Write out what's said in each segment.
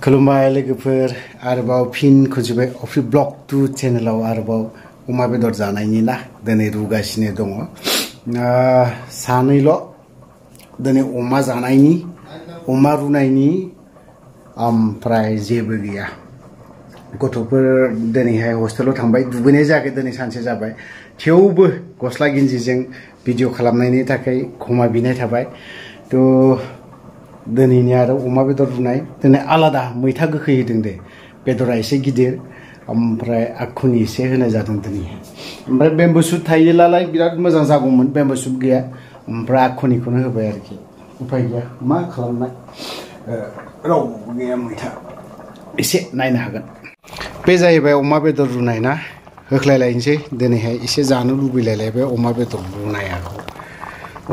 खुलुमबाय लोगोफोर आरोबाव फिन खुजिबाय अफ्रि ब्लग 2 चेनेलाव आरोबाव अमा बेदर जानायनि ना दिनै रुगासिनो दङ सानैल' दिनै अमा जानायनि अमा रुनायनि ओमफ्राय जेबो गैया गथ'फोर दिनैहाय हस्टेलाव थांबाय दुगैनाय जायाखै दिनै सानसे जाबाय थेवबो गस्ला गिन्जिजों भिडिअ खालामनायनि थाखाय क्षमा बिनाय थाबाय थ' दिनैनि आरो अमा बेदर रुनाय दिनै आलादा मैथा गोखै होदों दे बेदरा एसे गिदिर ओमफ्राय आखुनि एसे होनाय जादों दिनै ओमफ्राय बेम्बु सुट थायोलालाय बिराद मोजां जागौमोन बेम्बु सुट गैया ओमफ्राय आखुनिखौनो होबाय आरोखि उपाय गैया मा खालामनाय रावबो गैया मैथा एसे नायनो हागोन बे जाहैबाय अमा बेदर रुनाय ना होख्लायलायनोसै दिनैहाय एसे जानो लुबैलायलायबाय अमा बेदर रुनायाखौ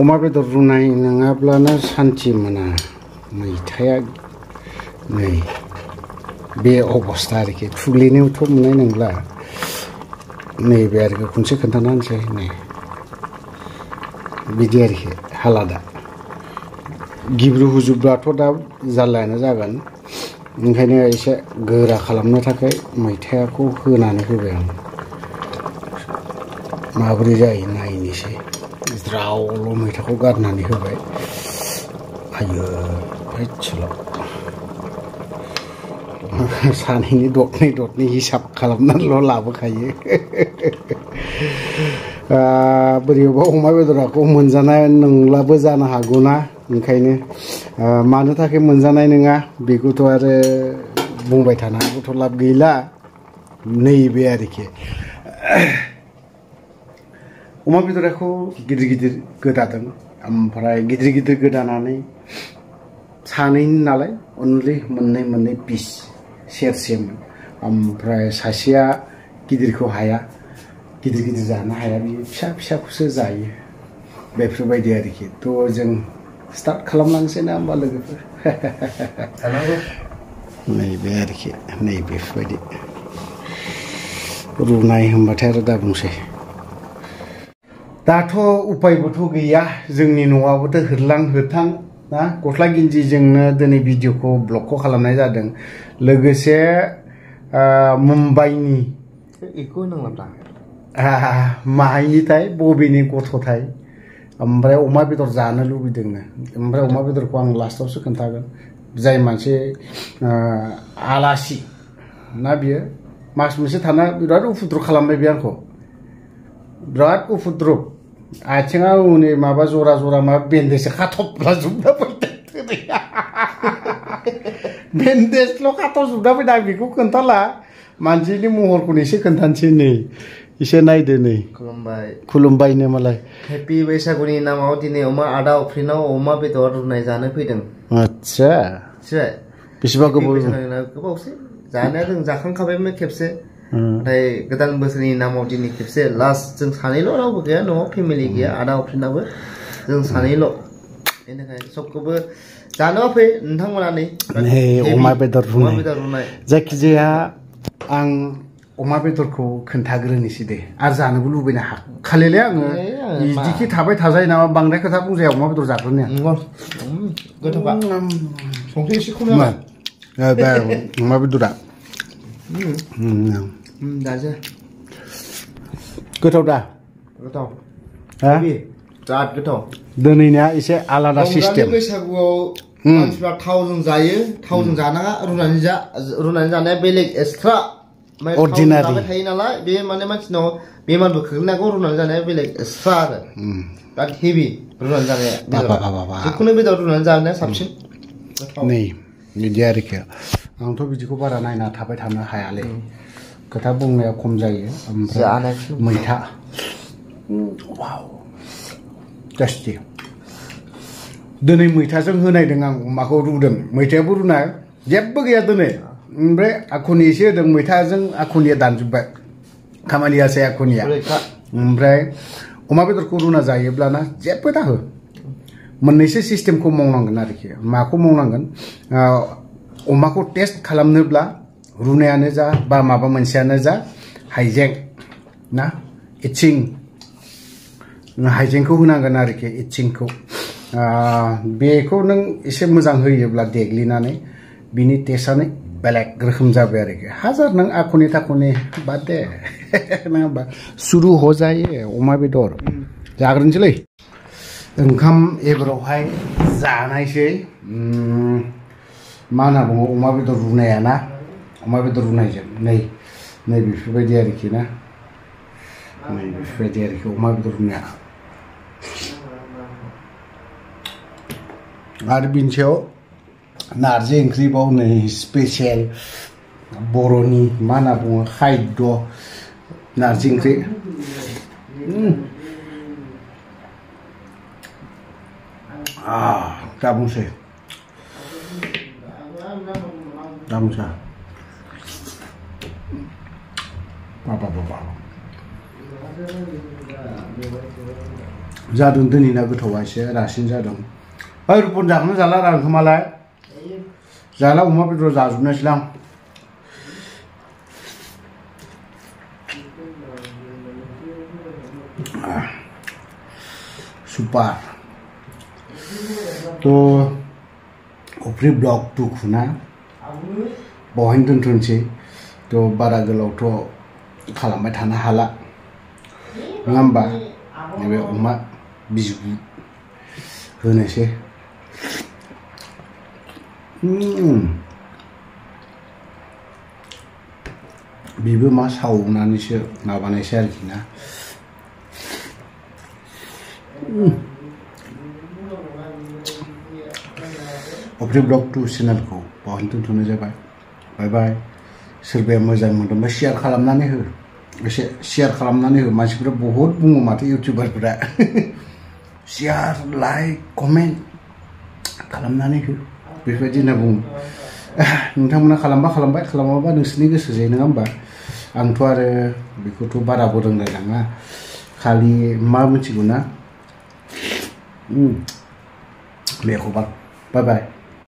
अमा बेदर रुनाय नङाब्लानो सान्थि मोना मैथाया नै बे अबस्था आरोखि थुग्लिनोथ' मोननाय नंला नैबे आरोखि खनसे खोन्थाना होनोसै नै बिदि आरोखि हालादा गिब्रु हुजुब्लाथ' दा जारलायानो जागोन ओंखायनो एसे गोरा खालामनो थाखाय मैथाखौ होनानै होबाय आं माबोरै जायो नायनोसै ज्रावल' मैथाखौ गारनानै होबाय आयो हैच्छल' सानैनि दरनै हिसाब खालामनानैल' लाबोखायो बोरैबा अमा बेदरखौ मोनजानाय नंलाबो जानो हागौना ओंखायनो मानो थाखाय मोनजानाय नङा बेखौथ' आरो बुंबाय थानांगौथ' लाब गैला नैबे आरोखि अमा बेदरखौ गिदिर गिदिर गोदादों ओमफ्राय गिदिर गिदिर गोदानानै सानैनि नालाय अनलि मोननै पिस सेरसेमोन ओमफ्राय सासेया गिदिरखौ हाया गिदिर जानो हाया बियो फिसा फिसाखौसो जायो बेफोरबायदि आरोखि थ' जों स्टार्ट खालामलांसै ना होमबा लोगोफोर नैबे आरोखि नैबेफोरबायदि रुनाय होनबाथाय आरो दा बुंसै दाथ' उपायबोथ' गैया जोंनि न'आवबोथ' होरलां होथां ना गस्ला गिन्जिजोंनो दिनै भिडिअखौ ब्लगखौ खालामनाय जादों लोगोसे मुम्बाइनि बेखौ होनांला माहायनिथाय बबेनि गथ'थाय ओमफ्राय अमा बेदर जानो लुबैदोंनो ओमफ्राय अमा बेदरखौ आं लास्टावसो खोन्थागोन जाय मानसि आलासि ना बियो मास मोनसे थाना बिराद उफुद्रु खालामबाय बे आंखौ बिराद उफुद्रुब आथिङा उनै माबा जरा माबा बेन्देजसो खाथबला जोबना फैदों बेन्देजल' खाथबजोबना फैदों आं बेखौ खोन्थाला मानसिनि महरखौनो एसे खोन्थानोसै नै एसे नायदो नै खुलुमबायनो मालाय हेपि बैसागुनि नामाव दिनै आदा अफ्रिनाव अमा बेदर रुनाय जानो फैदों आच्छा बेसेबा गोबावसै जानाया जों जाखांखाबायमोन खेबसे नाथाय गोदान बोसोरनि नामाव दिनै खेबसे लास्ट जों सानैल' रावबो गैया न'आव फेमिलि गैया आदा अफ्रिनाबो जों सानैल' बेनिखायनो सबखौबो जानो फै नोंथांमोना नै अमा बेदर रुनाय जायखिजाया आं अमा बेदरखौ खोन्थाग्रोनोसै दे आरो जानोबो लुबैनो हाखालिलै आङो बिदिखि थाबाय थाजायो नामा बांद्राय खोथा बुंजाया अमा बेदर जाग्रोनाया गोथावबा संख्रि एसे खम अमा बेदरा गोथाव दा गोथाव बिराद गोथाव दिनैनिया एसे आलादा सिस्टेम बैसागुआव मानसिफ्रा थावजों जायो थावजों जानाङा रुनानै जानाया बेलेग एक्सट्रा अर्डिनारि थायो नालाय बे माने मानसिनाव बेमारबो खोख्लैनांगौ रुनानै जानाया बेलेग एक्सट्रा आरो बिराद हेभि रुनानै जानाया जिखुनु बेदर रुनानै जानाया साबसिन नै बिदि आरोखि आंथ' बिदिखौ बारा नायना थाबाय थानो हायालै खोथा बुंनाया खम जायो ओमफ्राय मैथा टेस्टि दिनै मैथाजों होनायदों आं अमाखौ रुदों मैथायाबो रुनाय जेबो गैया दिनै ओमफ्राय आखुनि एसे होदों मैथाजों आखुनिया दानजोब्बाय खामानिया जाया आखुनिया ओमफ्राय अमा बेदरखौ रुना जायोब्लाना जेबो दाहो मोननैसो सिस्टेमखौ मावनांगोन आरोखि माखौ मावनांगोन अमाखौ टेस्ट खालामनोब्ला रुनायानो जा बा माबा मोनसेयानो जा हाइजें ना इचिं हाइजेंखौ होनांगोन आरोखि इचिंखौ बेखौ नों एसे मोजां होयोब्ला देग्लिनानै बिनि टेस्टआनो बेलेग रोखोम जाबाय आरोखि हाजार नों आखुनि थाखुनि बाद दे नङा होमबा सुरु हो जायो अमा बेदर जाग्रोनोसैलै ओंखाम एबारावहाय जानायसै मा होनना बुङो अमा बेदर रुनाया ना अमा बेदर रुनायजों नै बेफोरबायदि आरोखि ना नै बेफोरबायदि आरोखि अमा बेदर रुनाया आरो बिनि सायाव नारजि ओंख्रिबाव नै स्पेसियेल बर'नि मा होनना बुङो खायद नारजि ओंख्रि दाबुंसै बाबा जादों दिनैना गोथावा एसे रासिन जादों ओइ रुपन जाखौनो जाला आरो ओंखामालाय जाला अमा बेदर जाजोबनोसैलां सुपार तो अफ्रि ब्लग 2 खुना बहायनो दोनथ'नोसै तो बारा गोलावथ' खालामबाय थानो हाला नङा होमबा नैबे अमा बिजु होनोसै बेबो मा सावनानैसो माबानायसै आरोखि ना अफ्रि ब्लग 2 चेनेलखौ बावनो दोनथ'नाय जाबाय बाय बाय सोरबाया मोजां मोनदोंबा शेयार खालामनानै हो एसे शेयार खालामनानै हो मानसिफोरा बहुद बुङो माथो इउटिउबारफोरा शेयार लाइक कमेन्ट खालामनानै हो बेफोरबायदि होनना बुङो नोंथांमोना खालामबा खालामबाय खालामाबा नोंसोरनि गोसो जायो नङा होमबा आंथ' आरो बेखौथ' बाराबो रोंलायलाङा खालि मा मिथिगौ ना बेखौबा बाय बाय